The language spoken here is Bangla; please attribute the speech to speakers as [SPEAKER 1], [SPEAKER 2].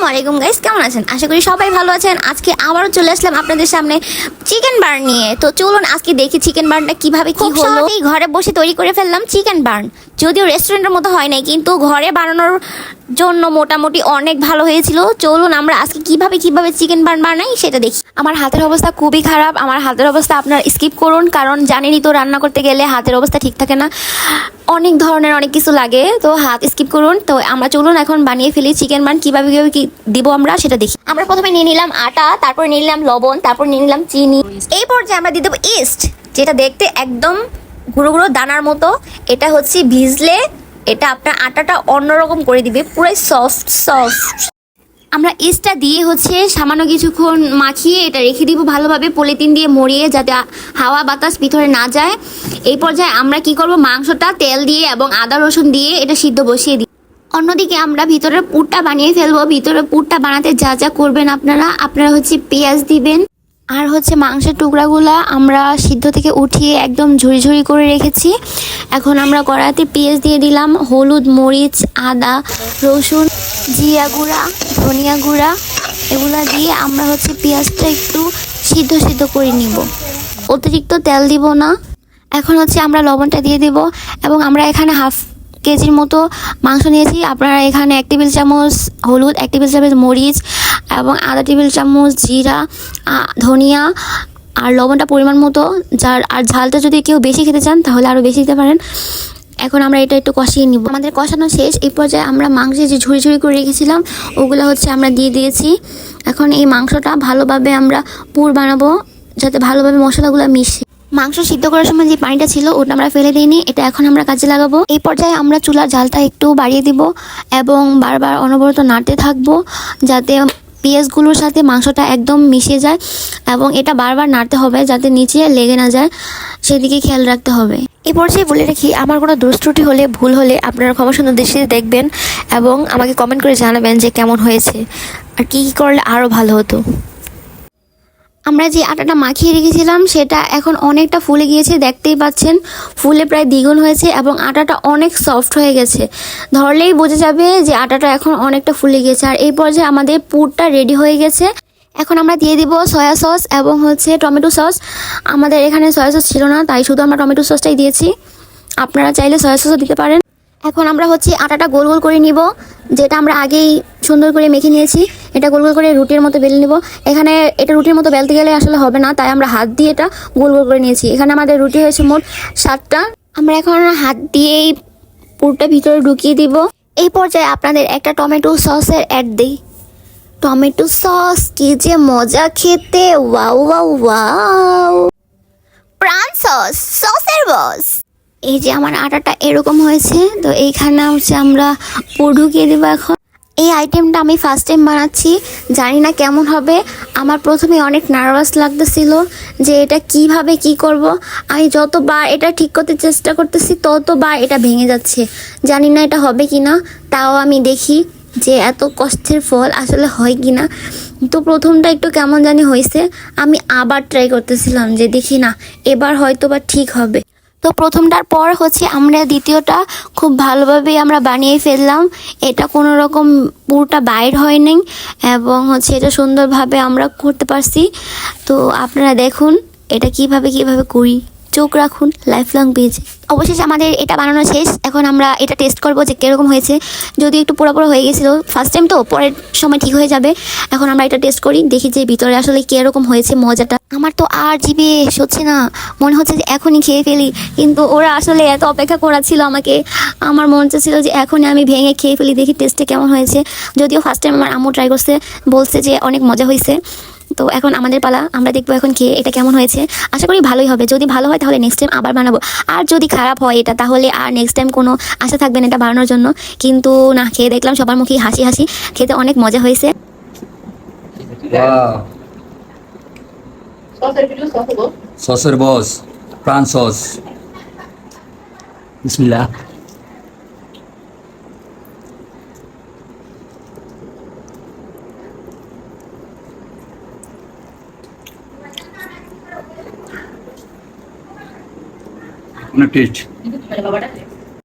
[SPEAKER 1] আলাইকুম গাইস, কেমন আছেন? আশা করি সবাই ভালো আছেন। আজকে আবারও চলে আসলাম আপনাদের সামনে চিকেন বার্ন নিয়ে। তো চলুন আজকে দেখি চিকেন বার্নটা কিভাবে কি হলো। এই ঘরে বসে তৈরি করে ফেললাম চিকেন বার্ন। যদিও রেস্টুরেন্টের মতো হয় নাই, কিন্তু ঘরে বানানোর জন্য মোটামুটি অনেক ভালো হয়েছিল। চলুন আমরা আজকে কিভাবে চিকেন বার্ন বানাই সেটা দেখি। আমার হাতের অবস্থা খুবই খারাপ। আমার হাতের অবস্থা আপনারা স্কিপ করুন, কারণ জানেনই তো রান্না করতে গেলে হাতের অবস্থা ঠিক থাকে না, অনেক ধরনের অনেক কিছু লাগে। তো হাত স্কিপ করুন। তো আমরা চলুন এখন বানিয়ে ফেলি চিকেন বার্ন। কিভাবে কি দিব আমরা সেটা দেখি। আমরা প্রথমে নিয়ে নিলাম আটা, তারপর নিয়ে নিলাম লবণ, তারপর নিয়ে নিলাম চিনি। এই পর্যায়ে আমরা দিয়ে দেবো ইস্ট, যেটা দেখতে একদম গুঁড়ো গুঁড়ো দানার মতো। এটা হচ্ছে ভিজলে এটা আপনার আটাটা অন্যরকম করে দিবে, পুরাই সফট। আমরা ইস্টটা দিয়ে হচ্ছে সামান্য কিছুক্ষণ মাখিয়ে এটা রেখে দিব ভালোভাবে পলিথিন দিয়ে মুড়িয়ে, যাতে হাওয়া বাতাস ভিতরে না যায়। এই পর্যায়ে আমরা কি করব, মাংসটা তেল দিয়ে এবং আদা রসুন দিয়ে এটা সিদ্ধ বসিয়ে দিই। অন্যদিকে আমরা ভিতরের পুরটা বানিয়ে ফেলবো। ভিতরের পুরটা বানাতে যা যা করবেন আপনারা হচ্ছে পেঁয়াজ দিবেন, আর হচ্ছে মাংসের টুকরাগুলা আমরা সিদ্ধ থেকে উঠিয়ে একদম ঝুড়ি ঝুড়ি করে রেখেছি। এখন আমরা কড়াইতে পেঁয়াজ দিয়ে দিলাম, হলুদ, মরিচ, আদা, রসুন, জিরা গুঁড়া, ধনিয়া গুঁড়া, এগুলা দিয়ে আমরা হচ্ছে পেঁয়াজটা একটু সিদ্ধ করে নিব। অতিরিক্ত তেল দিব না। এখন হচ্ছে আমরা লবণটা দিয়ে দেব, এবং আমরা এখানে হাফ কেজির মতো মাংস নিয়েছি। আপনারা এখানে 1 টেবিল চামচ হলুদ, 1 টেবিল চামচ মরিচ এবং আধা টেবিল চামচ জিরা, ধনিয়া আর লবণটা পরিমাণ মতো। আর ঝালটা যদি কেউ বেশি খেতে চান তাহলে আরও বেশি দিতে পারেন। এখন আমরা এটা একটু কষিয়ে নিব। আমাদের কষানো শেষ। এই পর্যায়ে আমরা মাংসে যে ঝুড়ি করে রেখেছিলাম ওগুলো হচ্ছে আমরা দিয়ে দিয়েছি। এখন এই মাংসটা ভালোভাবে আমরা পুর বানাবো, যাতে ভালোভাবে মশলাগুলো মিশে। মাংস সিদ্ধ করার সময় যে পানিটা ছিল ওটা আমরা ফেলে দিইনি, এটা এখন আমরা কাজে লাগাবো। এই পর্যায়ে আমরা চুলার জালটা একটু বাড়িয়ে দিব এবং বারবার অনবরত নাড়তে থাকবো, যাতে পেঁয়াজগুলোর সাথে মাংসটা একদম মিশে যায়, এবং এটা বারবার নাড়তে হবে যাতে নিচে লেগে না যায়, সেদিকে খেয়াল রাখতে হবে। এই পর্যায়ে বলে রাখি, আমার কোনো দোষ ত্রুটি হলে, ভুল হলে আপনারা ক্ষমা সুন্দর দৃষ্টিতে দেখবেন এবং আমাকে কমেন্ট করে জানাবেন যে কেমন হয়েছে আর কি করলে আরও ভালো হতো। আমরা যে আটাটা মাখিয়ে রেখেছিলাম সেটা এখন অনেকটা ফুলে গিয়েছে, দেখতেই পাচ্ছেন ফুলে প্রায় দ্বিগুণ হয়েছে এবং আটাটা অনেক সফট হয়ে গেছে। ধরলেই বোঝা যাবে যে আটাটা এখন অনেকটা ফুলে গিয়েছে। আর এই পর্যায়ে আমাদের পুরটা রেডি হয়ে গেছে। এখন আমরা দিয়ে দিব সয়া সস এবং হচ্ছে টমেটো সস। আমাদের এখানে সয়া সস ছিল না, তাই শুধু আমরা টমেটো সসটাই দিয়েছি। আপনারা চাইলে সয়া সসও দিতে পারেন। এখন আমরা হচ্ছে আটাটা গোল গোল করে নিব, যেটা আমরা আগেই সুন্দর করে মেখে নিয়েছি। এটা গোল গোল করে রুটির মতো বেলে নিব। এখানে এটা রুটির মতো বেলতে গেলে আসলে হবে না, তাই আমরা হাত দিয়ে এটা গোল গোল করে নিয়েছি। এখানে আমাদের রুটি হয়েছে মোট 7টা। আমরা এখন হাত দিয়ে এই পুরটা ভিতরে ঢুকিয়ে দিব। এই পর্যায়ে আপনাদের একটা টমেটো সসের অ্যাড দিই। টমেটো সস কি যে মজা খেতে, ওয়াও ওয়াও ওয়াও। প্রাণ সসের বস। এই যে আমার আটাটা এরকম হয়েছে, তো এইখানে হচ্ছে আমরা পুর ঢুকিয়ে দেবো। এখন এই আইটেমটা আমি ফার্স্ট টাইম বানাচ্ছি, জানি না কেমন হবে। আমার প্রথমে অনেক নার্ভাস লাগতেছিল যে এটা কিভাবে কি করব। আমি যতবার এটা ঠিক করতে চেষ্টা করতেছি ততবার এটা ভেঙে যাচ্ছে। জানি না এটা হবে কি না, তাও আমি দেখি যে এত কষ্টের ফল আসলে হয় কি না। তো প্রথমটা একটু কেমন জানি হয়েছে, আমি আবার ট্রাই করতেছিলাম যে দেখি না এবার হয়তো বা ঠিক হবে। তো প্রথমটার পর হচ্ছে আমরা দ্বিতীয়টা খুব ভালোভাবে আমরা বানিয়ে ফেললাম। এটা কোনো রকম পুরোটা বাইর হয়নি এবং হচ্ছে এটা সুন্দরভাবে আমরা করতে পারছি। তো আপনারা দেখুন এটা কিভাবে করি, চোখ রাখুন লাইফ লং পেজে। অবশেষে আমাদের এটা বানানো শেষ। এখন আমরা এটা টেস্ট করবো যে কীরকম হয়েছে। যদি একটু পোড়া হয়ে গেছিলো ফার্স্ট টাইম, তো পরের সময় ঠিক হয়ে যাবে। এখন আমরা এটা টেস্ট করি, দেখি যে ভিতরে আসলে কীরকম হয়েছে মজাটা। আমার তো আর জিভে হচ্ছে না, মনে হচ্ছে যে এখনই খেয়ে ফেলি, কিন্তু ওরা আসলে এত অপেক্ষা করাচ্ছিল আমাকে। আমার মন চাচ্ছিল যে এখনই আমি ভেঙে খেয়ে ফেলি, দেখি টেস্টে কেমন হয়েছে। যদিও ফার্স্ট টাইম আমার আম্মু ট্রাই করছে, বলছে যে অনেক মজা হয়েছে। তো এখন আমাদের পালা, আমরা দেখবো এখন খেয়ে এটা কেমন হয়েছে। আশা করি ভালোই হবে। যদি ভালো হয় তাহলে নেক্সট টাইম আবার বানাবো, আর যদি খারাপ হয় এটা তাহলে আর নেক্সট টাইম কোনো আশা থাকবে না এটা বানানোর জন্য। কিন্তু না, খেয়ে দেখলাম সবার মুখেই হাসি, খেতে অনেক মজা হয়েছে।
[SPEAKER 2] সসের বস, প্রাণ সস। বিসমিল্লাহ। টেস্ট